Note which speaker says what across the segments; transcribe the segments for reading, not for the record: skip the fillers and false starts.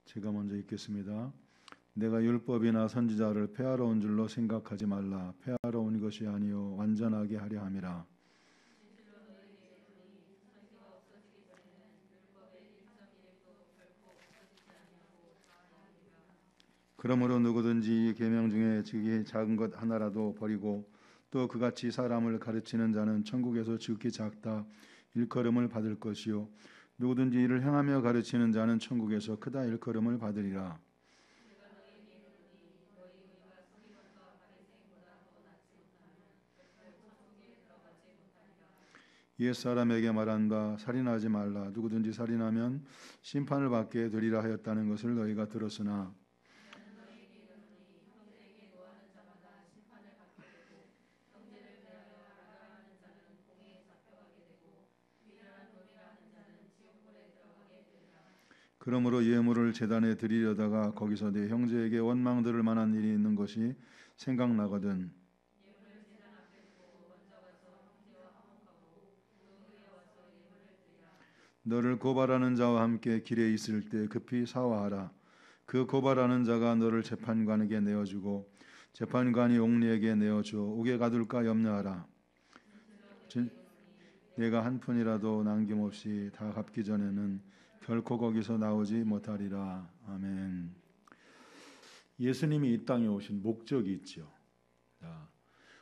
Speaker 1: 제가 먼저 읽겠습니다. 내가 율법이나 선지자를 폐하러 온 줄로 생각하지 말라. 폐하러 온 것이 아니요 완전하게 하려 함이라. 그러므로 누구든지 이 계명 중에 지극히 작은 것 하나라도 버리고 또 그같이 사람을 가르치는 자는 천국에서 지극히 작다 일컬음을 받을 것이요 누구든지 이를 행하며 가르치는 자는 천국에서 크다 일컬음을 받으리라. 옛 사람에게 말한 바 살인하지 말라. 누구든지 살인하면 심판을 받게 되리라 하였다는 것을 너희가 들었으나 그러므로 예물을 제단에 드리려다가 거기서 내 형제에게 원망 들을 만한 일이 있는 것이 생각나거든. 너를 고발하는 자와 함께 길에 있을 때 급히 사화하라. 그 고발하는 자가 너를 재판관에게 내어주고 재판관이 옥리에게 내어줘 옥에 가둘까 염려하라. 내가 한 푼이라도 남김없이 다 갚기 전에는 결코 거기서 나오지 못하리라. 아멘. 예수님이 이 땅에 오신 목적이 있죠.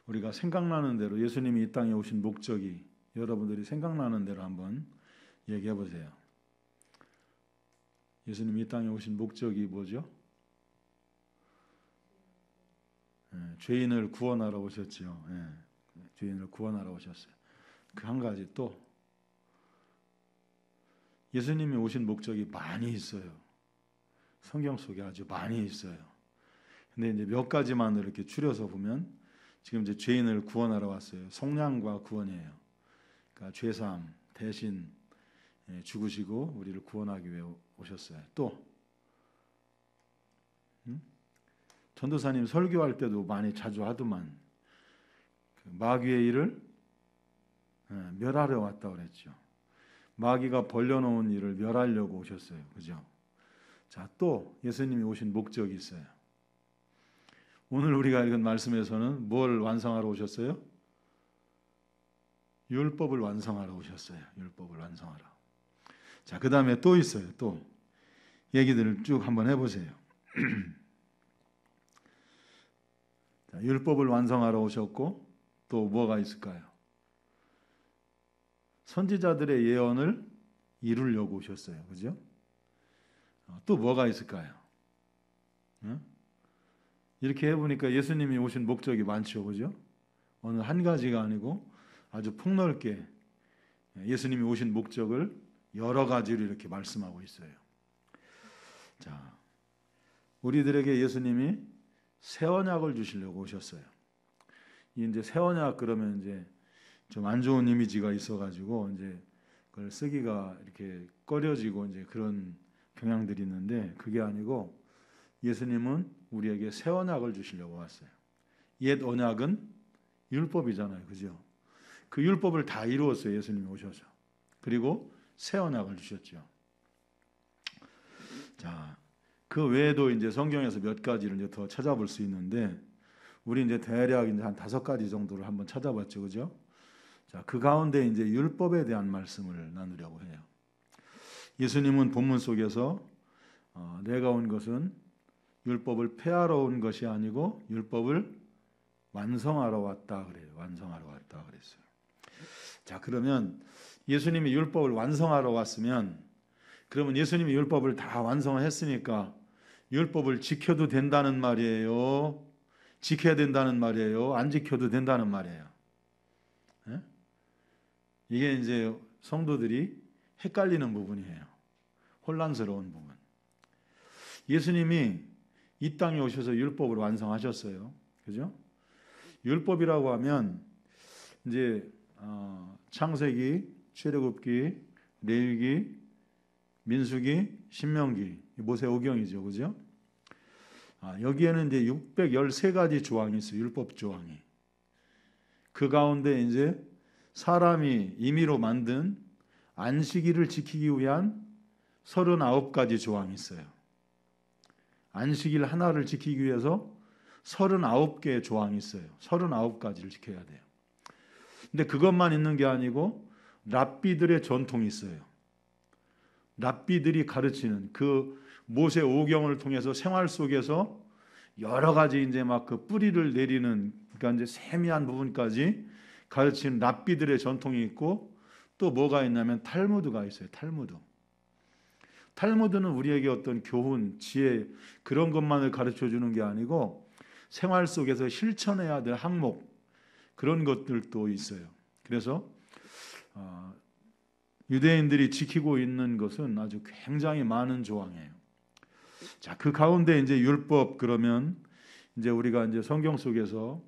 Speaker 1: 우리가 생각나는 대로 예수님이 이 땅에 오신 목적이 여러분들이 생각나는 대로 한번 얘기해 보세요. 예수님이 이 땅에 오신 목적이 뭐죠? 죄인을 구원하러 오셨죠. 죄인을 구원하러 오셨어요. 그 한 가지 또 예수님이 오신 목적이 많이 있어요. 성경 속에 아주 많이 있어요. 근데 이제 몇 가지만 이렇게 추려서 보면 지금 이제 죄인을 구원하러 왔어요. 속량과 구원이에요. 그러니까 죄사함 대신 죽으시고 우리를 구원하기 위해 오셨어요. 또 전도사님 설교할 때도 많이 자주 하더만 그 마귀의 일을 멸하러 왔다 그랬죠. 마귀가 벌려놓은 일을 멸하려고 오셨어요. 그죠? 자, 또 예수님이 오신 목적이 있어요. 오늘 우리가 읽은 말씀에서는 뭘 완성하러 오셨어요? 율법을 완성하러 오셨어요. 율법을 완성하러. 자, 그 다음에 또 있어요. 또 얘기들을 쭉 한번 해보세요. 자, 율법을 완성하러 오셨고 또 뭐가 있을까요? 선지자들의 예언을 이루려고 오셨어요. 그죠? 또 뭐가 있을까요? 이렇게 해보니까 예수님이 오신 목적이 많죠. 그죠? 어느 한 가지가 아니고 아주 폭넓게 예수님이 오신 목적을 여러 가지로 이렇게 말씀하고 있어요. 자, 우리들에게 예수님이 새 언약을 주시려고 오셨어요. 이제 새 언약 그러면 이제 좀 안 좋은 이미지가 있어가지고 이제 그걸 쓰기가 이렇게 꺼려지고 이제 그런 경향들이 있는데 그게 아니고 예수님은 우리에게 새 언약을 주시려고 왔어요. 옛 언약은 율법이잖아요, 그죠? 그 율법을 다 이루었어요, 예수님이 오셔서. 그리고 새 언약을 주셨죠. 자, 그 외에도 이제 성경에서 몇 가지를 이제 더 찾아볼 수 있는데 우리 이제 대략 이제 한 5가지 정도를 한번 찾아봤죠, 그죠? 자, 그 가운데 이제 율법에 대한 말씀을 나누려고 해요. 예수님은 본문 속에서 내가 온 것은 율법을 폐하러 온 것이 아니고 율법을 완성하러 왔다 그래요. 완성하러 왔다 그랬어요. 자, 그러면 예수님이 율법을 완성하러 왔으면 그러면 예수님이 율법을 다 완성했으니까 율법을 지켜도 된다는 말이에요? 지켜야 된다는 말이에요? 안 지켜도 된다는 말이에요? 이게 이제 성도들이 헷갈리는 부분이에요. 혼란스러운 부분. 예수님이 이 땅에 오셔서 율법을 완성하셨어요. 그죠? 율법이라고 하면 이제 창세기, 출애굽기, 레위기, 민수기, 신명기, 모세오경이죠. 그죠? 여기에는 이제 613가지 조항이 있어요. 율법 조항이. 그 가운데 이제 사람이 임의로 만든 안식일을 지키기 위한 39가지 조항이 있어요. 안식일 하나를 지키기 위해서 39개의 조항이 있어요. 39가지를 지켜야 돼요. 근데 그것만 있는 게 아니고 랍비들의 전통이 있어요. 랍비들이 가르치는 그 모세 오경을 통해서 생활 속에서 여러 가지 이제 막 그 뿌리를 내리는, 그러니까 이제 세미한 부분까지 가르치는 랍비들의 전통이 있고, 또 뭐가 있냐면 탈무드가 있어요. 탈무드는 우리에게 어떤 교훈, 지혜 그런 것만을 가르쳐 주는 게 아니고 생활 속에서 실천해야 될 항목, 그런 것들도 있어요. 그래서 유대인들이 지키고 있는 것은 아주 굉장히 많은 조항이에요. 자, 그 가운데 이제 율법, 그러면 이제 우리가 이제 성경 속에서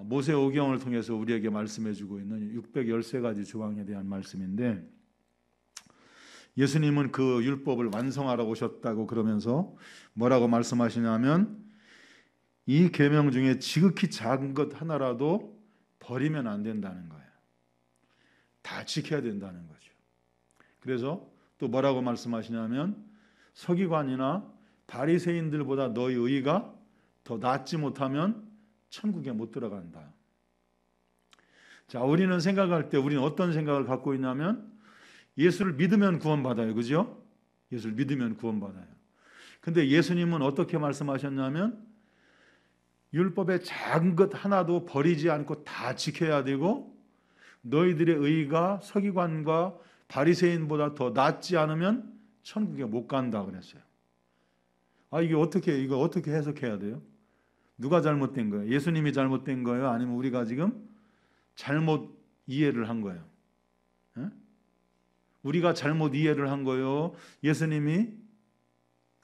Speaker 1: 모세 오경을 통해서 우리에게 말씀해 주고 있는 613가지 조항에 대한 말씀인데, 예수님은 그 율법을 완성하러 오셨다고 그러면서 뭐라고 말씀하시냐면 이 계명 중에 지극히 작은 것 하나라도 버리면 안 된다는 거예요. 다 지켜야 된다는 거죠. 그래서 또 뭐라고 말씀하시냐면 서기관이나 바리새인들보다 너희 의가 더 낫지 못하면 천국에 못 들어간다. 자, 우리는 생각할 때 우리는 어떤 생각을 갖고 있냐면 예수를 믿으면 구원받아요. 그죠? 예수를 믿으면 구원받아요. 근데 예수님은 어떻게 말씀하셨냐면 율법의 작은 것 하나도 버리지 않고 다 지켜야 되고 너희들의 의가 서기관과 바리새인보다 더 낫지 않으면 천국에 못 간다 그랬어요. 이거 어떻게 해석해야 돼요? 누가 잘못된 거예요? 예수님이 잘못된 거예요? 아니면 우리가 지금 잘못 이해를 한 거예요? 에? 우리가 잘못 이해를 한 거예요? 예수님이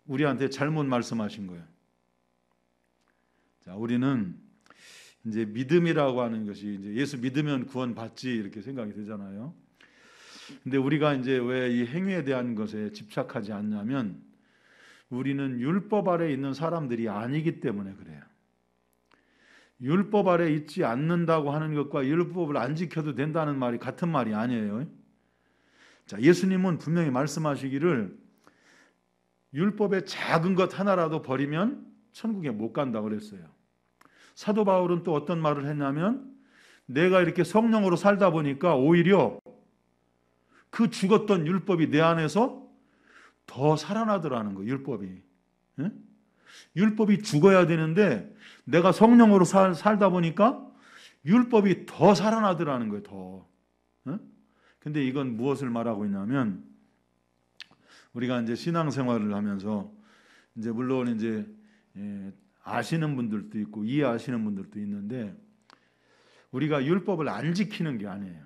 Speaker 1: 우리한테 잘못 말씀하신 거예요? 자, 우리는 이제 믿음이라고 하는 것이 이제 예수 믿으면 구원받지 이렇게 생각이 되잖아요. 근데 우리가 이제 왜 이 행위에 대한 것에 집착하지 않냐면 우리는 율법 아래 있는 사람들이 아니기 때문에 그래요. 율법 아래 있지 않는다고 하는 것과 율법을 안 지켜도 된다는 말이 같은 말이 아니에요. 자, 예수님은 분명히 말씀하시기를 율법의 작은 것 하나라도 버리면 천국에 못 간다고 그랬어요. 사도 바울은 또 어떤 말을 했냐면 내가 이렇게 성령으로 살다 보니까 오히려 그 죽었던 율법이 내 안에서 더 살아나더라는 거예요. 율법이. 예? 율법이 죽어야 되는데 내가 성령으로 살다 보니까 율법이 더 살아나더라는 거예요. 더. 예? 근데 이건 무엇을 말하고 있냐면 우리가 이제 신앙생활을 하면서 이제 물론 이제 아시는 분들도 있고 이해하시는 분들도 있는데 우리가 율법을 안 지키는 게 아니에요.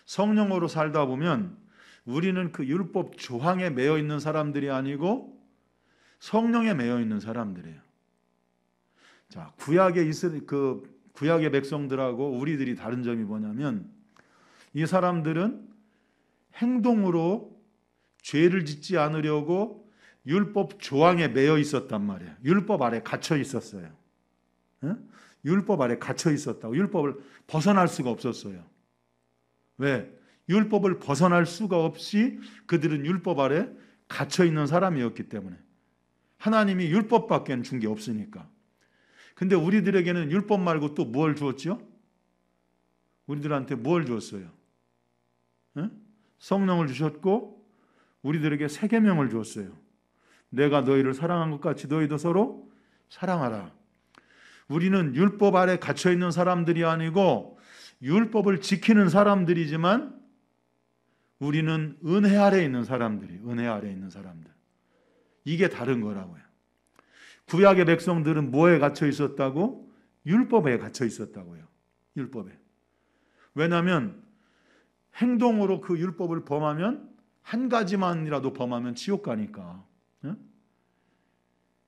Speaker 1: 성령으로 살다 보면 우리는 그 율법 조항에 매여 있는 사람들이 아니고 성령에 매여 있는 사람들이에요. 자, 구약의 백성들하고 우리들이 다른 점이 뭐냐면 이 사람들은 행동으로 죄를 짓지 않으려고 율법 조항에 매여 있었단 말이에요. 율법 아래 갇혀 있었어요. 율법 아래 갇혀 있었다고. 율법을 벗어날 수가 없었어요. 왜? 율법을 벗어날 수가 없이 그들은 율법 아래 갇혀 있는 사람이었기 때문에. 하나님이 율법밖에 준 게 없으니까. 근데 우리들에게는 율법 말고 또 뭘 주었죠? 우리들한테 뭘 주었어요? 성령을 주셨고 우리들에게 새 계명을 주었어요. 내가 너희를 사랑한 것 같이 너희도 서로 사랑하라. 우리는 율법 아래 갇혀 있는 사람들이 아니고 율법을 지키는 사람들이지만 우리는 은혜 아래 있는 사람들이, 은혜 아래 있는 사람들. 이게 다른 거라고요. 구약의 백성들은 뭐에 갇혀 있었다고? 율법에 갇혀 있었다고요. 율법에. 왜냐하면 행동으로 그 율법을 범하면 한 가지만이라도 범하면 지옥 가니까.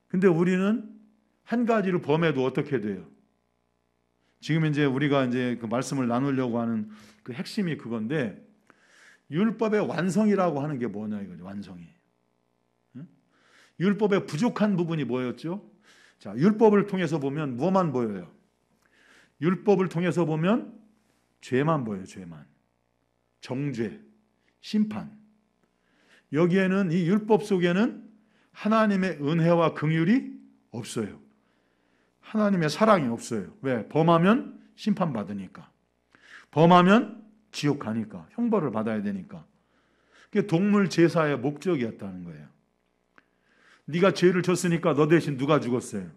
Speaker 1: 근데 우리는 한 가지를 범해도 어떻게 돼요? 지금 이제 우리가 이제 그 말씀을 나누려고 하는 그 핵심이 그건데 율법의 완성이라고 하는 게 뭐냐 이거죠. 완성이. 율법의 부족한 부분이 뭐였죠? 자, 율법을 통해서 보면 뭐만 보여요? 율법을 통해서 보면 죄만 보여요. 죄만. 정죄, 심판. 여기에는 이 율법 속에는 하나님의 은혜와 긍휼이 없어요. 하나님의 사랑이 없어요. 왜? 범하면 심판받으니까. 범하면 지옥 가니까. 형벌을 받아야 되니까. 그게 동물 제사의 목적이었다는 거예요. 네가 죄를 졌으니까 너 대신 누가 죽었어요?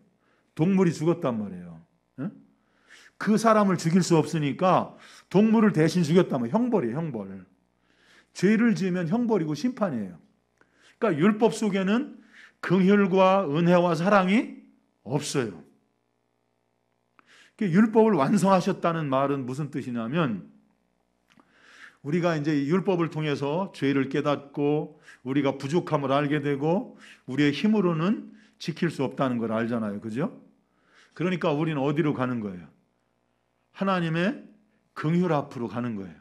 Speaker 1: 동물이 죽었단 말이에요. 그 사람을 죽일 수 없으니까 동물을 대신 죽였다면 형벌이에요. 형벌. 죄를 지으면 형벌이고 심판이에요. 그러니까 율법 속에는 긍휼과 은혜와 사랑이 없어요. 율법을 완성하셨다는 말은 무슨 뜻이냐면 우리가 이제 율법을 통해서 죄를 깨닫고 우리가 부족함을 알게 되고 우리의 힘으로는 지킬 수 없다는 걸 알잖아요. 그죠? 그러니까 우리는 어디로 가는 거예요? 하나님의 긍휼 앞으로 가는 거예요.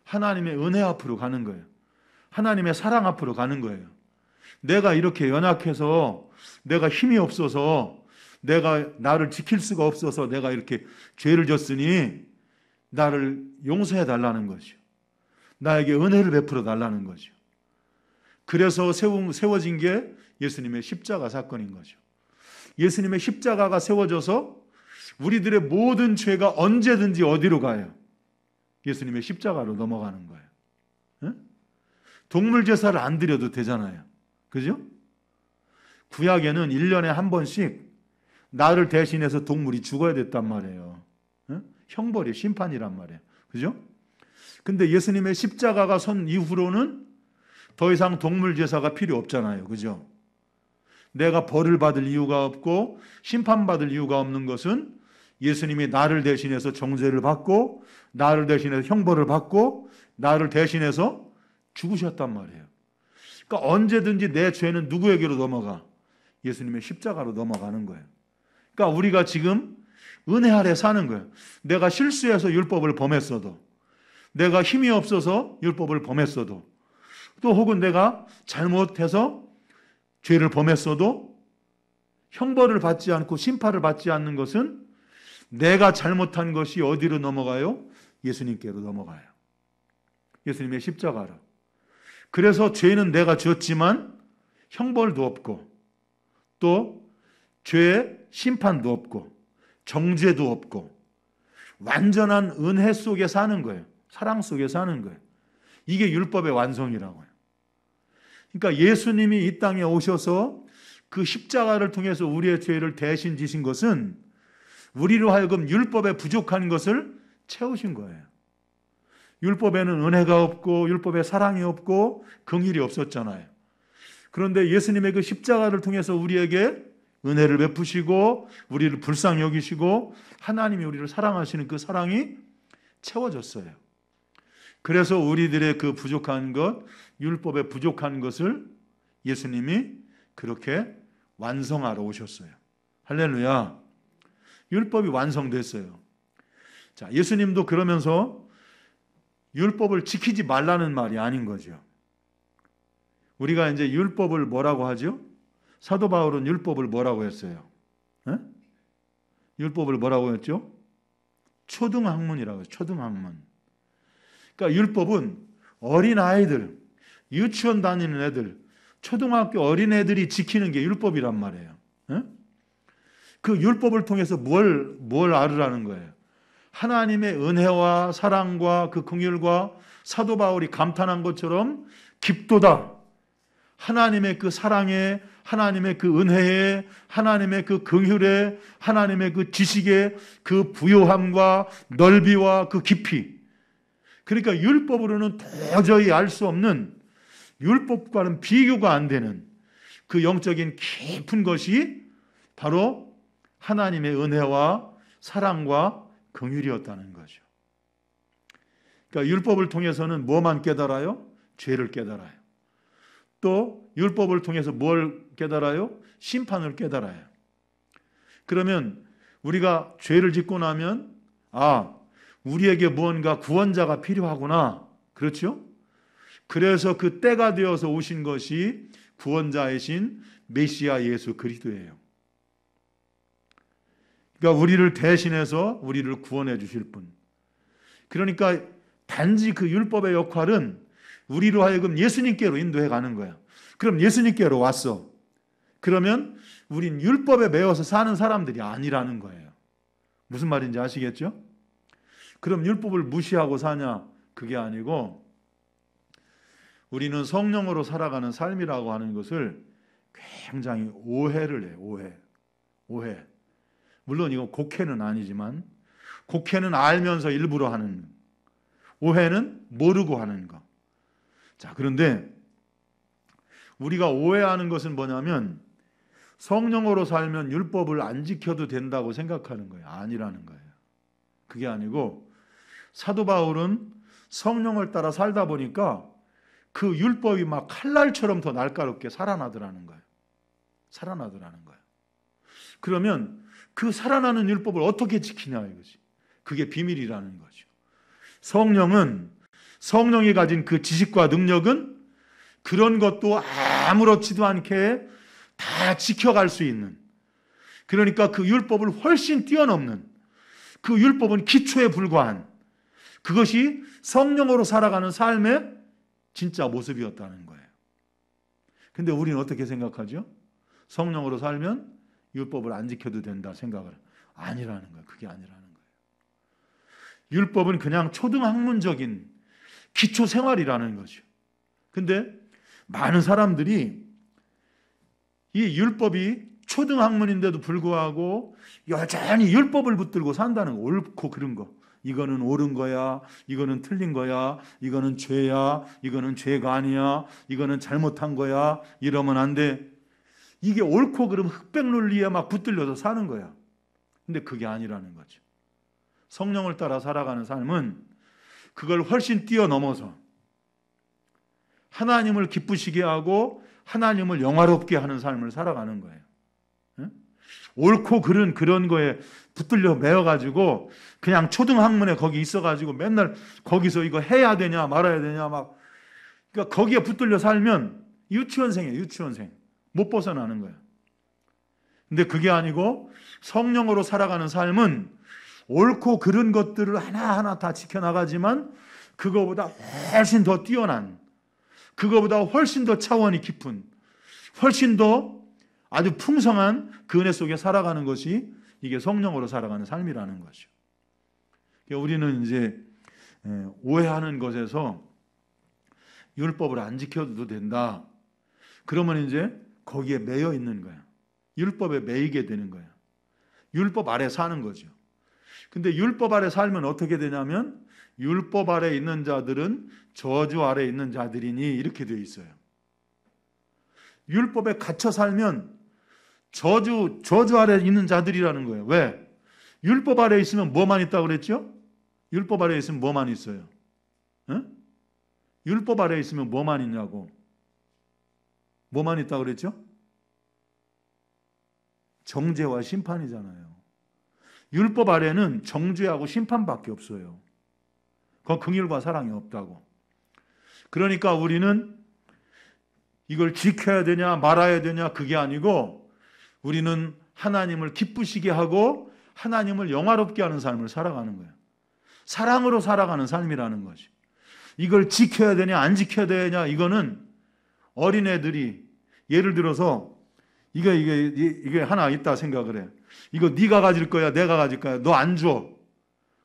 Speaker 1: 하나님의 은혜 앞으로 가는 거예요. 하나님의 사랑 앞으로 가는 거예요. 내가 이렇게 연약해서 내가 힘이 없어서 내가 나를 지킬 수가 없어서 내가 이렇게 죄를 졌으니 나를 용서해 달라는 거죠. 나에게 은혜를 베풀어 달라는 거죠. 그래서 세워진 게 예수님의 십자가 사건인 거죠. 예수님의 십자가가 세워져서 우리들의 모든 죄가 언제든지 어디로 가요? 예수님의 십자가로 넘어가는 거예요. 동물 제사를 안 드려도 되잖아요. 그죠? 구약에는 1년에 한 번씩 나를 대신해서 동물이 죽어야 됐단 말이에요. 형벌이 심판이란 말이에요. 그죠? 근데 예수님의 십자가가 선 이후로는 더 이상 동물 제사가 필요 없잖아요. 그죠? 내가 벌을 받을 이유가 없고 심판받을 이유가 없는 것은 예수님이 나를 대신해서 정죄를 받고 나를 대신해서 형벌을 받고 나를 대신해서 죽으셨단 말이에요. 그러니까 언제든지 내 죄는 누구에게로 넘어가? 예수님의 십자가로 넘어가는 거예요. 그러니까 우리가 지금 은혜 아래 사는 거예요. 내가 실수해서 율법을 범했어도, 내가 힘이 없어서 율법을 범했어도, 또 혹은 내가 잘못해서 죄를 범했어도 형벌을 받지 않고 심판을 받지 않는 것은 내가 잘못한 것이 어디로 넘어가요? 예수님께로 넘어가요. 예수님의 십자가로. 그래서 죄는 내가 지었지만 형벌도 없고 또 죄의 심판도 없고 정죄도 없고 완전한 은혜 속에 사는 거예요. 사랑 속에 사는 거예요. 이게 율법의 완성이라고요. 그러니까 예수님이 이 땅에 오셔서 그 십자가를 통해서 우리의 죄를 대신 지신 것은 우리로 하여금 율법에 부족한 것을 채우신 거예요. 율법에는 은혜가 없고 율법에 사랑이 없고 긍휼이 없었잖아요. 그런데 예수님의 그 십자가를 통해서 우리에게 은혜를 베푸시고 우리를 불쌍히 여기시고 하나님이 우리를 사랑하시는 그 사랑이 채워졌어요. 그래서 우리들의 그 부족한 것, 율법에 부족한 것을 예수님이 그렇게 완성하러 오셨어요. 할렐루야. 율법이 완성됐어요. 자, 예수님도 그러면서 율법을 지키지 말라는 말이 아닌 거죠. 우리가 이제 율법을 뭐라고 하죠? 사도 바울은 율법을 뭐라고 했어요? 율법을 뭐라고 했죠? 초등학문이라고 해요. 초등학문. 그러니까 율법은 어린아이들, 유치원 다니는 애들, 초등학교 어린애들이 지키는 게 율법이란 말이에요. 그 율법을 통해서 뭘 알으라는 거예요? 하나님의 은혜와 사랑과 그 긍휼과 사도 바울이 감탄한 것처럼 깊도다. 하나님의 그 사랑에, 하나님의 그 은혜에, 하나님의 그 긍휼에, 하나님의 그 지식에 그 부요함과 넓이와 그 깊이. 그러니까 율법으로는 도저히 알 수 없는, 율법과는 비교가 안 되는 그 영적인 깊은 것이 바로 하나님의 은혜와 사랑과 긍휼이었다는 거죠. 그러니까 율법을 통해서는 뭐만 깨달아요? 죄를 깨달아요. 또 율법을 통해서 뭘 깨달아요? 심판을 깨달아요. 그러면 우리가 죄를 짓고 나면 우리에게 무언가 구원자가 필요하구나. 그렇죠? 그래서 그 때가 되어서 오신 것이 구원자이신 메시아 예수 그리스도예요. 그러니까 우리를 대신해서 우리를 구원해 주실 분. 그러니까 단지 그 율법의 역할은 우리로 하여금 예수님께로 인도해 가는 거야. 그럼 예수님께로 왔어. 그러면 우린 율법에 매여서 사는 사람들이 아니라는 거예요. 무슨 말인지 아시겠죠? 그럼 율법을 무시하고 사냐? 그게 아니고 우리는 성령으로 살아가는 삶이라고 하는 것을 굉장히 오해를 해요. 오해. 물론 이거 곡해는 아니지만 곡해는 알면서 일부러 하는, 오해는 모르고 하는 거. 자, 그런데 우리가 오해하는 것은 뭐냐면 성령으로 살면 율법을 안 지켜도 된다고 생각하는 거예요. 아니라는 거예요. 그게 아니고 사도 바울은 성령을 따라 살다 보니까 그 율법이 막 칼날처럼 더 날카롭게 살아나더라는 거예요. 그러면 그 살아나는 율법을 어떻게 지키냐 이거지. 그게 비밀이라는 거죠. 성령이 가진 그 지식과 능력은 그런 것도 아무렇지도 않게 다 지켜갈 수 있는, 그러니까 그 율법을 훨씬 뛰어넘는, 그 율법은 기초에 불과한, 그것이 성령으로 살아가는 삶의 진짜 모습이었다는 거예요. 근데 우리는 어떻게 생각하죠? 성령으로 살면 율법을 안 지켜도 된다 생각을. 아니라는 거예요. 그게 아니라는 거예요. 율법은 그냥 초등학문적인 기초 생활이라는 거죠. 근데 많은 사람들이 이 율법이 초등학문인데도 불구하고 여전히 율법을 붙들고 산다는 거. 옳고 그른 거. 이거는 옳은 거야, 이거는 틀린 거야, 이거는 죄야, 이거는 죄가 아니야, 이거는 잘못한 거야, 이러면 안 돼. 이게 옳고 그름 흑백 논리에 막 붙들려서 사는 거야. 근데 그게 아니라는 거죠. 성령을 따라 살아가는 삶은 그걸 훨씬 뛰어넘어서 하나님을 기쁘시게 하고 하나님을 영화롭게 하는 삶을 살아가는 거예요. 옳고 그른 그런 거에 붙들려 매여가지고 그냥 초등학문에 거기 있어가지고 맨날 거기서 이거 해야 되냐 말아야 되냐 막, 그러니까 거기에 붙들려 살면 유치원생이에요. 유치원생. 못 벗어나는 거예요. 근데 그게 아니고 성령으로 살아가는 삶은 옳고 그른 것들을 하나하나 다 지켜나가지만 그거보다 훨씬 더 뛰어난, 그거보다 훨씬 더 차원이 깊은, 훨씬 더 아주 풍성한 그 은혜 속에 살아가는 것이 이게 성령으로 살아가는 삶이라는 거죠. 우리는 이제 오해하는 것에서 율법을 안 지켜도 된다. 그러면 이제 거기에 매여 있는 거야. 율법에 매이게 되는 거야. 율법 아래 사는 거죠. 근데 율법 아래 살면 어떻게 되냐면 율법 아래 있는 자들은 저주 아래 있는 자들이니 이렇게 되어 있어요. 율법에 갇혀 살면 저주 아래 있는 자들이라는 거예요. 왜? 율법 아래 있으면 뭐만 있다고 그랬죠? 율법 아래 있으면 뭐만 있어요? 응? 율법 아래 있으면 뭐만 있냐고. 뭐만 있다고 그랬죠? 정죄와 심판이잖아요. 율법 아래는 정죄하고 심판밖에 없어요. 그 긍휼과 사랑이 없다고. 그러니까 우리는 이걸 지켜야 되냐 말아야 되냐 그게 아니고 우리는 하나님을 기쁘시게 하고 하나님을 영화롭게 하는 삶을 살아가는 거예요. 사랑으로 살아가는 삶이라는 거지. 이걸 지켜야 되냐 안 지켜야 되냐 이거는 어린애들이 예를 들어서 이게 하나 있다 생각을 해. 이거 네가 가질 거야 내가 가질 거야 너 안 줘.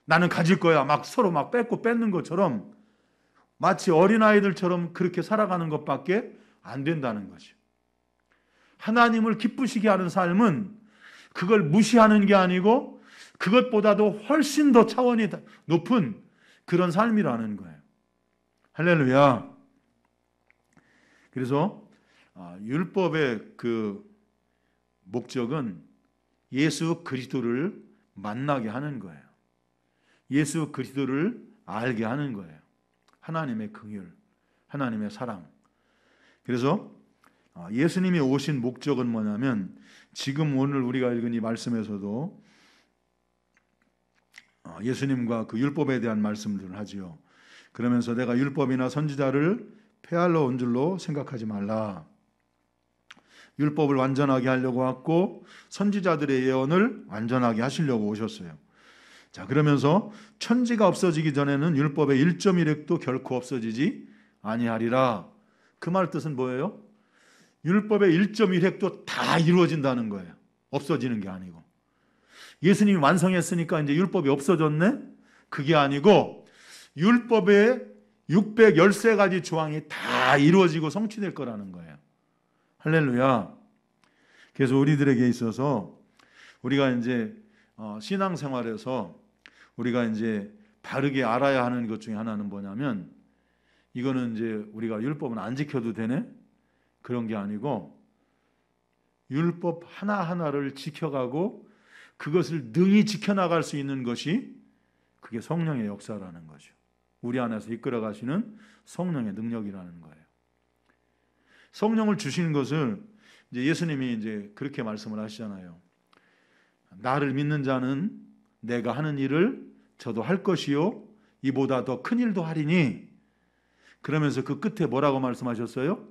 Speaker 1: 나는 가질 거야. 막 서로 막 뺏는 것처럼 마치 어린아이들처럼 그렇게 살아가는 것밖에 안 된다는 거죠. 하나님을 기쁘시게 하는 삶은 그걸 무시하는 게 아니고 그것보다도 훨씬 더 차원이 높은 그런 삶이라는 거예요. 할렐루야. 그래서 율법의 그 목적은 예수 그리스도를 만나게 하는 거예요. 예수 그리스도를 알게 하는 거예요. 하나님의 긍휼, 하나님의 사랑. 그래서 예수님이 오신 목적은 뭐냐면 지금 오늘 우리가 읽은 이 말씀에서도 예수님과 그 율법에 대한 말씀들을 하지요. 그러면서 내가 율법이나 선지자를 폐하러 온 줄로 생각하지 말라. 율법을 완전하게 하려고 왔고 선지자들의 예언을 완전하게 하시려고 오셨어요. 자, 그러면서 천지가 없어지기 전에는 율법의 1.1획도 결코 없어지지 아니하리라. 그 말 뜻은 뭐예요? 율법의 1.1획도 다 이루어진다는 거예요. 없어지는 게 아니고. 예수님이 완성했으니까 이제 율법이 없어졌네? 그게 아니고 율법의 613가지 조항이 다 이루어지고 성취될 거라는 거예요. 할렐루야. 그래서 우리들에게 있어서 우리가 이제 신앙생활에서 우리가 이제 바르게 알아야 하는 것 중에 하나는 뭐냐면, 이거는 이제 우리가 율법은 안 지켜도 되네? 그런 게 아니고 율법 하나하나를 지켜가고 그것을 능히 지켜나갈 수 있는 것이 그게 성령의 역사라는 거죠. 우리 안에서 이끌어 가시는 성령의 능력이라는 거예요. 성령을 주시는 것을 이제 예수님이 이제 그렇게 말씀을 하시잖아요. 나를 믿는 자는 내가 하는 일을 저도 할 것이요 이보다 더 큰 일도 하리니, 그러면서 그 끝에 뭐라고 말씀하셨어요?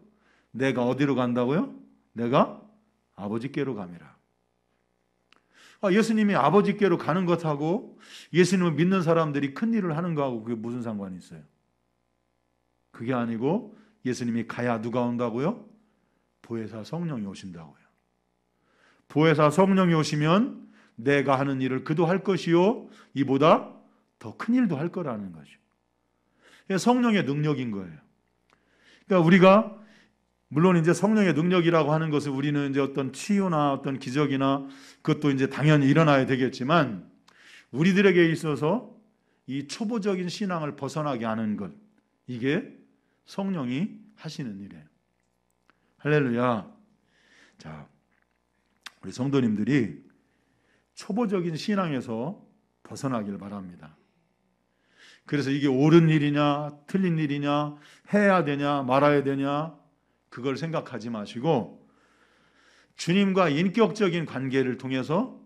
Speaker 1: 내가 어디로 간다고요? 내가 아버지께로 감이라. 예수님이 아버지께로 가는 것하고 예수님을 믿는 사람들이 큰 일을 하는 거하고 그게 무슨 상관이 있어요? 그게 아니고 예수님이 가야 누가 온다고요? 보혜사 성령이 오신다고요. 보혜사 성령이 오시면 내가 하는 일을 그도 할 것이요 이보다 더 큰 일도 할 거라는 거죠. 성령의 능력인 거예요. 그러니까 우리가 물론 이제 성령의 능력이라고 하는 것을 우리는 이제 어떤 치유나 어떤 기적이나 그것도 이제 당연히 일어나야 되겠지만, 우리들에게 있어서 이 초보적인 신앙을 벗어나게 하는 것, 이게 성령이 하시는 일이에요. 할렐루야. 자, 우리 성도님들이 초보적인 신앙에서 벗어나길 바랍니다. 그래서 이게 옳은 일이냐 틀린 일이냐 해야 되냐 말아야 되냐 그걸 생각하지 마시고, 주님과 인격적인 관계를 통해서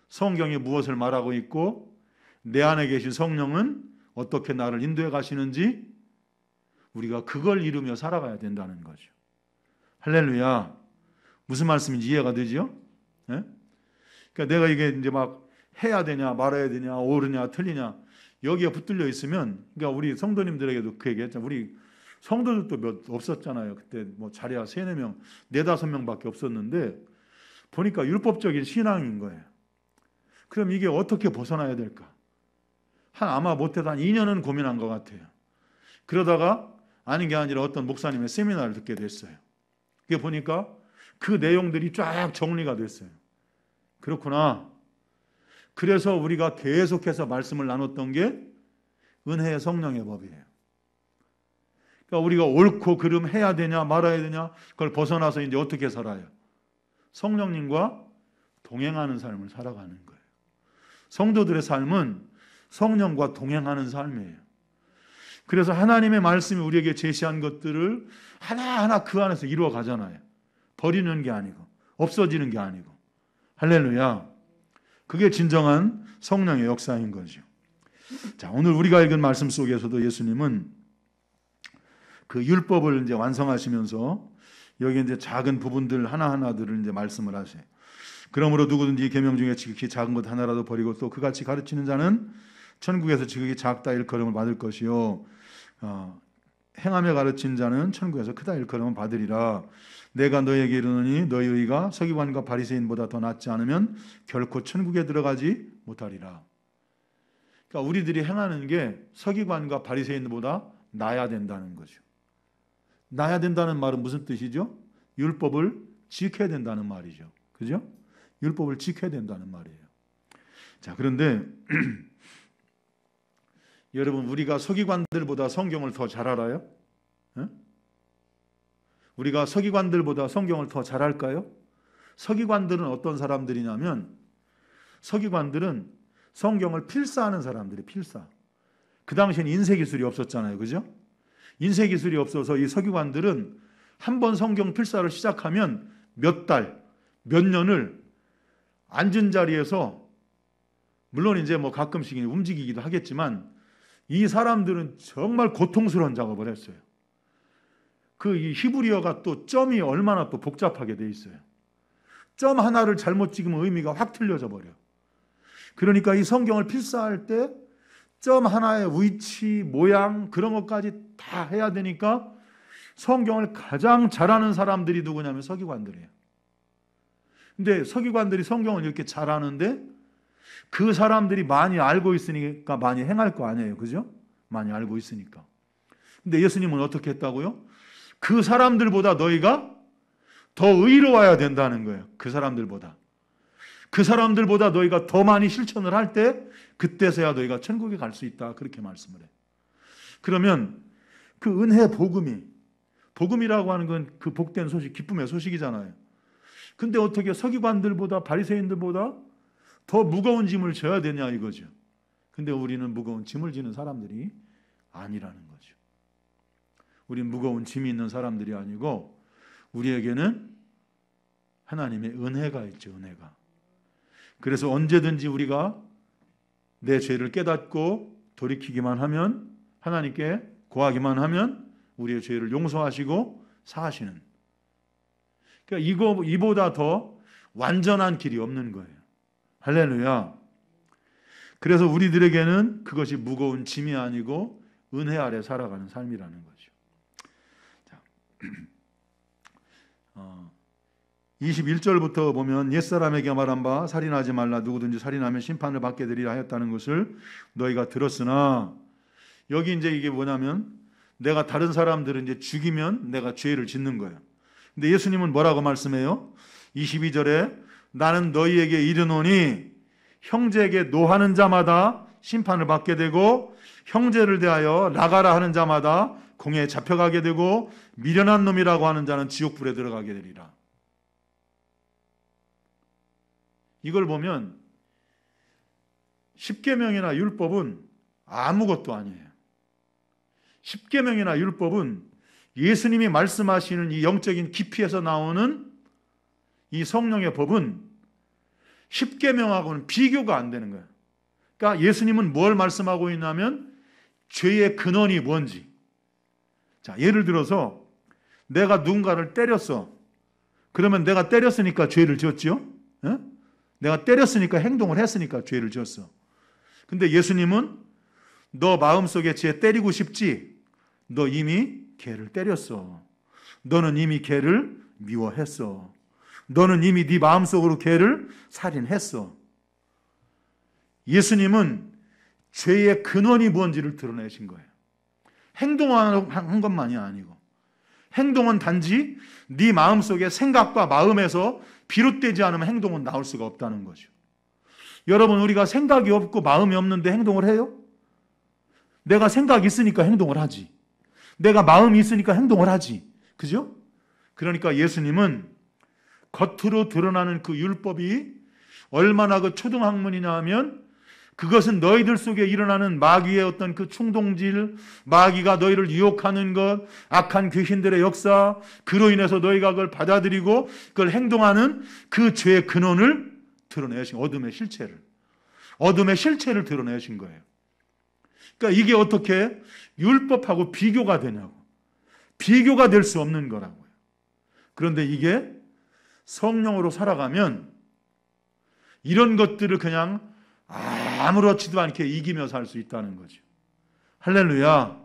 Speaker 1: 성경이 무엇을 말하고 있고 내 안에 계신 성령은 어떻게 나를 인도해 가시는지 우리가 그걸 이루며 살아가야 된다는 거죠. 할렐루야. 무슨 말씀인지 이해가 되죠? 네? 그러니까 내가 이게 이제 막 해야 되냐 말아야 되냐 옳으냐 틀리냐 여기에 붙들려 있으면, 그러니까 우리 성도님들에게도 그 얘기했잖아요. 우리 성도들도 몇 없었잖아요. 그때 뭐 자리야 3-4명, 4-5명밖에 없었는데 보니까 율법적인 신앙인 거예요. 그럼 이게 어떻게 벗어나야 될까? 아마 못해도 한 2년은 고민한 것 같아요. 그러다가 아닌 게 아니라 어떤 목사님의 세미나를 듣게 됐어요. 그게 보니까 그 내용들이 쫙 정리가 됐어요. 그렇구나. 그래서 우리가 계속해서 말씀을 나눴던 게 은혜의 성령의 법이에요. 그러니까 우리가 옳고 그름 해야 되냐 말아야 되냐 그걸 벗어나서 이제 어떻게 살아요? 성령님과 동행하는 삶을 살아가는 거예요. 성도들의 삶은 성령과 동행하는 삶이에요. 그래서 하나님의 말씀이 우리에게 제시한 것들을 하나하나 그 안에서 이루어 가잖아요. 버리는 게 아니고 없어지는 게 아니고. 할렐루야. 그게 진정한 성령의 역사인 거죠. 자, 오늘 우리가 읽은 말씀 속에서도 예수님은 그 율법을 이제 완성하시면서 여기 이제 작은 부분들 하나하나들을 이제 말씀을 하세요. 그러므로 누구든지 계명 중에 지극히 작은 것 하나라도 버리고 또 그같이 가르치는 자는 천국에서 지극히 작다 일컬음을 받을 것이요 행하며 가르친 자는 천국에서 크다 일컬음을 받으리라. 내가 너희에게 이르노니 너희 의가 서기관과 바리새인보다 더 낫지 않으면 결코 천국에 들어가지 못하리라. 그러니까 우리들이 행하는 게 서기관과 바리새인보다 나아야 된다는 거죠. 나아야 된다는 말은 무슨 뜻이죠? 율법을 지켜야 된다는 말이죠. 그죠? 율법을 지켜야 된다는 말이에요. 자, 그런데 여러분, 우리가 서기관들보다 성경을 더 잘 알아요? 네? 우리가 서기관들보다 성경을 더 잘 알까요? 서기관들은 어떤 사람들이냐면, 서기관들은 성경을 필사하는 사람들이 필사. 그 당시에는 인쇄기술이 없었잖아요. 그죠? 인쇄기술이 없어서 이 서기관들은 한 번 성경 필사를 시작하면 몇 달, 몇 년을 앉은 자리에서, 물론 이제 뭐 가끔씩 움직이기도 하겠지만, 이 사람들은 정말 고통스러운 작업을 했어요. 그 이 히브리어가 또 점이 얼마나 또 복잡하게 돼 있어요. 점 하나를 잘못 찍으면 의미가 확 틀려져 버려. 그러니까 이 성경을 필사할 때 점 하나의 위치, 모양 그런 것까지 다 해야 되니까 성경을 가장 잘하는 사람들이 누구냐면 서기관들이에요. 근데 서기관들이 성경을 이렇게 잘하는데 그 사람들이 많이 알고 있으니까 많이 행할 거 아니에요. 그죠? 많이 알고 있으니까. 근데 예수님은 어떻게 했다고요? 그 사람들보다 너희가 더 의로워야 된다는 거예요. 그 사람들보다. 그 사람들보다 너희가 더 많이 실천을 할 때 그때서야 너희가 천국에 갈 수 있다. 그렇게 말씀을 해요. 그러면 그 은혜 복음이라고 하는 건 그 복된 소식, 기쁨의 소식이잖아요. 근데 어떻게 서기관들보다 바리새인들보다 더 무거운 짐을 져야 되냐 이거죠. 근데 우리는 무거운 짐을 지는 사람들이 아니라는 거죠. 우린 무거운 짐이 있는 사람들이 아니고 우리에게는 하나님의 은혜가 있죠. 은혜가. 그래서 언제든지 우리가 내 죄를 깨닫고 돌이키기만 하면, 하나님께 고하기만 하면 우리의 죄를 용서하시고 사하시는, 그러니까 이보다 더 완전한 길이 없는 거예요. 할렐루야. 그래서 우리들에게는 그것이 무거운 짐이 아니고 은혜 아래 살아가는 삶이라는 거죠. 자, 21절부터 보면 옛사람에게 말한 바 살인하지 말라, 누구든지 살인하면 심판을 받게 되리라 하였다는 것을 너희가 들었으나, 여기 이제 이게 뭐냐면 내가 다른 사람들을 이제 죽이면 내가 죄를 짓는 거예요. 근데 예수님은 뭐라고 말씀해요? 22절에 나는 너희에게 이르노니 형제에게 노하는 자마다 심판을 받게 되고 형제를 대하여 나가라 하는 자마다 공회에 잡혀가게 되고 미련한 놈이라고 하는 자는 지옥불에 들어가게 되리라. 이걸 보면 십계명이나 율법은 아무것도 아니에요. 십계명이나 율법은 예수님이 말씀하시는 이 영적인 깊이에서 나오는 이 성령의 법은 십계명하고는 비교가 안 되는 거예요. 그러니까 예수님은 뭘 말씀하고 있냐면 죄의 근원이 뭔지. 자, 예를 들어서 내가 누군가를 때렸어. 그러면 내가 때렸으니까 죄를 지었죠? 에? 내가 때렸으니까, 행동을 했으니까 죄를 지었어. 근데 예수님은 너 마음속에 쟤 때리고 싶지? 너 이미 걔를 때렸어. 너는 이미 걔를 미워했어. 너는 이미 네 마음속으로 걔를 살인했어. 예수님은 죄의 근원이 뭔지를 드러내신 거예요. 행동한 것만이 아니고, 행동은 단지 네 마음속의 생각과 마음에서 비롯되지 않으면 행동은 나올 수가 없다는 거죠. 여러분, 우리가 생각이 없고 마음이 없는데 행동을 해요? 내가 생각이 있으니까 행동을 하지. 내가 마음이 있으니까 행동을 하지. 그죠? 그러니까 예수님은 겉으로 드러나는 그 율법이 얼마나 그 초등학문이냐 하면 그것은 너희들 속에 일어나는 마귀의 어떤 그 충동질, 마귀가 너희를 유혹하는 것, 악한 귀신들의 역사, 그로 인해서 너희가 그걸 받아들이고 그걸 행동하는 그 죄의 근원을 드러내신, 어둠의 실체를 드러내신 거예요. 그러니까 이게 어떻게 율법하고 비교가 되냐고. 비교가 될 수 없는 거라고요. 그런데 이게 성령으로 살아가면 이런 것들을 그냥 아무렇지도 않게 이기며 살 수 있다는 거죠. 할렐루야.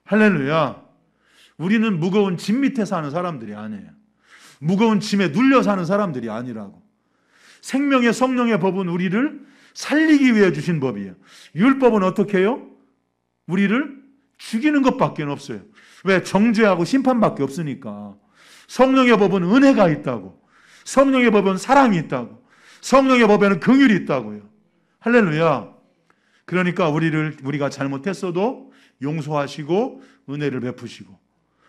Speaker 1: 할렐루야. 우리는 무거운 짐 밑에 사는 사람들이 아니에요. 무거운 짐에 눌려 사는 사람들이 아니라고. 생명의 성령의 법은 우리를 살리기 위해 주신 법이에요. 율법은 어떻게 해요? 우리를 죽이는 것밖에 없어요. 왜? 정죄하고 심판밖에 없으니까. 성령의 법은 은혜가 있다고. 성령의 법은 사랑이 있다고. 성령의 법에는 긍휼이 있다고요. 할렐루야. 그러니까 우리가 잘못했어도 용서하시고 은혜를 베푸시고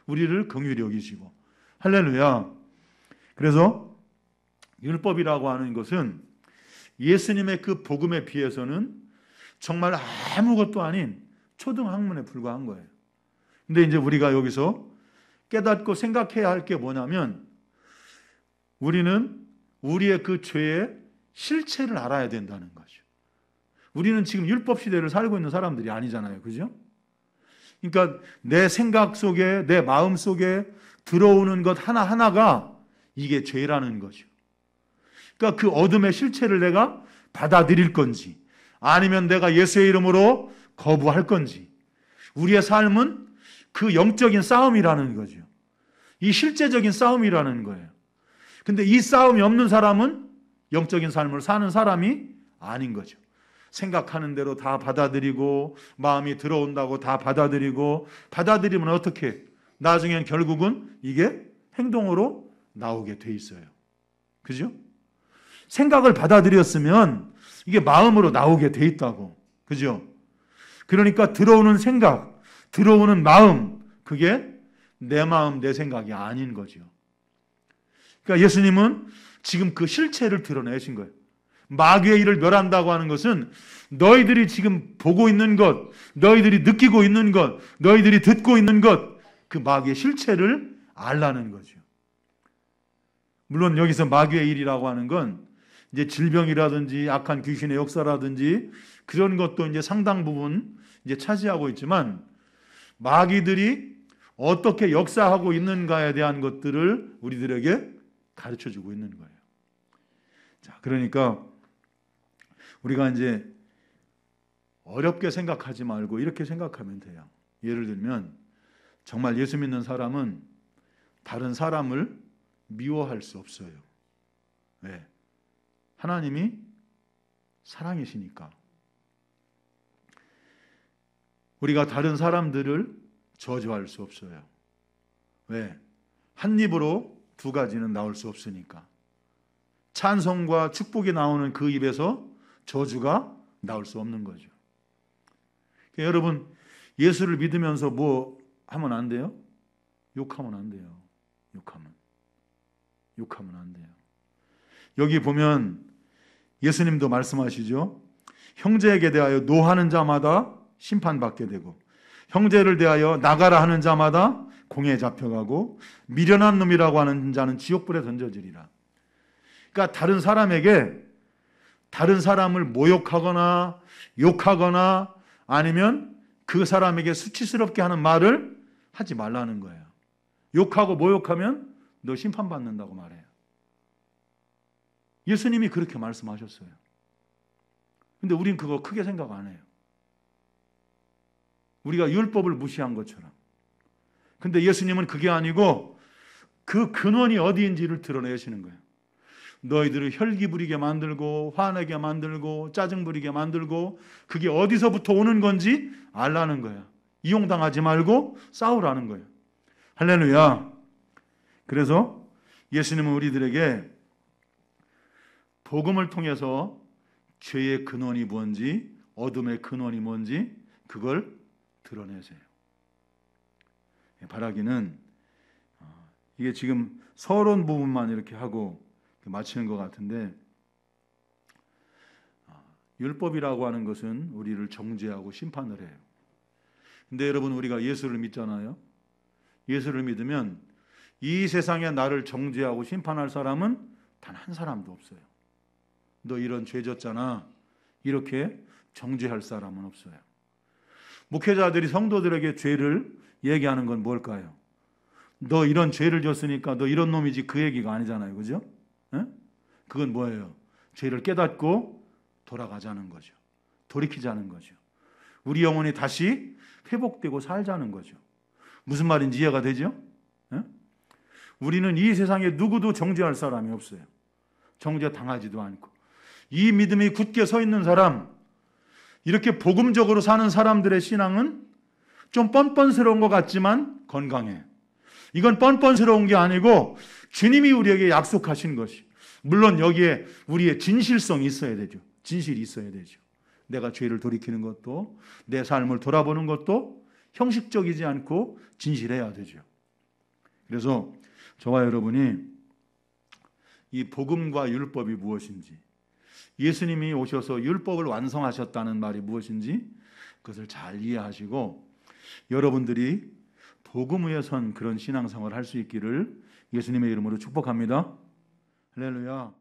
Speaker 1: 우리를 긍휼히 여기시고. 할렐루야. 그래서 율법이라고 하는 것은 예수님의 그 복음에 비해서는 정말 아무것도 아닌 초등학문에 불과한 거예요. 근데 이제 우리가 여기서 깨닫고 생각해야 할 게 뭐냐면 우리는 우리의 그 죄의 실체를 알아야 된다는 거죠. 우리는 지금 율법 시대를 살고 있는 사람들이 아니잖아요. 그죠? 그러니까 내 생각 속에, 내 마음 속에 들어오는 것 하나하나가 이게 죄라는 거죠. 그러니까 그 어둠의 실체를 내가 받아들일 건지 아니면 내가 예수의 이름으로 거부할 건지, 우리의 삶은 그 영적인 싸움이라는 거죠. 이 실제적인 싸움이라는 거예요. 근데 이 싸움이 없는 사람은 영적인 삶을 사는 사람이 아닌 거죠. 생각하는 대로 다 받아들이고 마음이 들어온다고 다 받아들이면 어떻게? 나중엔 결국은 이게 행동으로 나오게 돼 있어요. 그죠? 생각을 받아들였으면 이게 마음으로 나오게 돼 있다고. 그죠? 그러니까 들어오는 생각, 들어오는 마음, 그게 내 마음, 내 생각이 아닌 거죠. 그러니까 예수님은 지금 그 실체를 드러내신 거예요. 마귀의 일을 멸한다고 하는 것은 너희들이 지금 보고 있는 것, 너희들이 느끼고 있는 것, 너희들이 듣고 있는 것, 그 마귀의 실체를 알라는 거죠. 물론 여기서 마귀의 일이라고 하는 건 이제 질병이라든지 악한 귀신의 역사라든지 그런 것도 이제 상당 부분 이제 차지하고 있지만 마귀들이 어떻게 역사하고 있는가에 대한 것들을 우리들에게 가르쳐 주고 있는 거예요. 자, 그러니까 우리가 이제 어렵게 생각하지 말고 이렇게 생각하면 돼요. 예를 들면 정말 예수 믿는 사람은 다른 사람을 미워할 수 없어요. 왜? 하나님이 사랑이시니까. 우리가 다른 사람들을 저주할 수 없어요. 왜? 한 입으로 두 가지는 나올 수 없으니까. 찬송과 축복이 나오는 그 입에서 저주가 나올 수 없는 거죠. 그러니까 여러분, 예수를 믿으면서 뭐 하면 안 돼요? 욕하면 안 돼요. 욕하면 안 돼요. 여기 보면 예수님도 말씀하시죠. 형제에게 대하여 노하는 자마다 심판받게 되고 형제를 대하여 나가라 하는 자마다 공에 잡혀가고 미련한 놈이라고 하는 자는 지옥불에 던져지리라. 그러니까 다른 사람에게 다른 사람을 모욕하거나 욕하거나 아니면 그 사람에게 수치스럽게 하는 말을 하지 말라는 거예요. 욕하고 모욕하면 너 심판받는다고 말해요. 예수님이 그렇게 말씀하셨어요. 근데 우린 그거 크게 생각 안 해요. 우리가 율법을 무시한 것처럼. 근데 예수님은 그게 아니고 그 근원이 어디인지를 드러내시는 거예요. 너희들을 혈기 부리게 만들고 화내게 만들고 짜증 부리게 만들고 그게 어디서부터 오는 건지 알라는 거야. 이용당하지 말고 싸우라는 거예요. 할렐루야. 그래서 예수님은 우리들에게 복음을 통해서 죄의 근원이 뭔지 어둠의 근원이 뭔지 그걸 드러내세요. 바라기는 이게 지금 서론 부분만 이렇게 하고 마치는 것 같은데 율법이라고 하는 것은 우리를 정죄하고 심판을 해요. 근데 여러분 우리가 예수를 믿잖아요. 예수를 믿으면 이 세상에 나를 정죄하고 심판할 사람은 단 한 사람도 없어요. 너 이런 죄 졌잖아. 이렇게 정죄할 사람은 없어요. 목회자들이 성도들에게 죄를 얘기하는 건 뭘까요? 너 이런 죄를 졌으니까 너 이런 놈이지 그 얘기가 아니잖아요. 그죠? 에? 그건 뭐예요? 죄를 깨닫고 돌아가자는 거죠. 돌이키자는 거죠. 우리 영혼이 다시 회복되고 살자는 거죠. 무슨 말인지 이해가 되죠? 에? 우리는 이 세상에 누구도 정죄할 사람이 없어요. 정죄 당하지도 않고. 이 믿음이 굳게 서 있는 사람, 이렇게 복음적으로 사는 사람들의 신앙은 좀 뻔뻔스러운 것 같지만 건강해. 이건 뻔뻔스러운 게 아니고 주님이 우리에게 약속하신 것이. 물론 여기에 우리의 진실성이 있어야 되죠. 진실이 있어야 되죠. 내가 죄를 돌이키는 것도 내 삶을 돌아보는 것도 형식적이지 않고 진실해야 되죠. 그래서 저와 여러분이 이 복음과 율법이 무엇인지, 예수님이 오셔서 율법을 완성하셨다는 말이 무엇인지 그것을 잘 이해하시고 여러분들이 복음 위에 선 그런 신앙생활을 할 수 있기를 예수님의 이름으로 축복합니다. 할렐루야.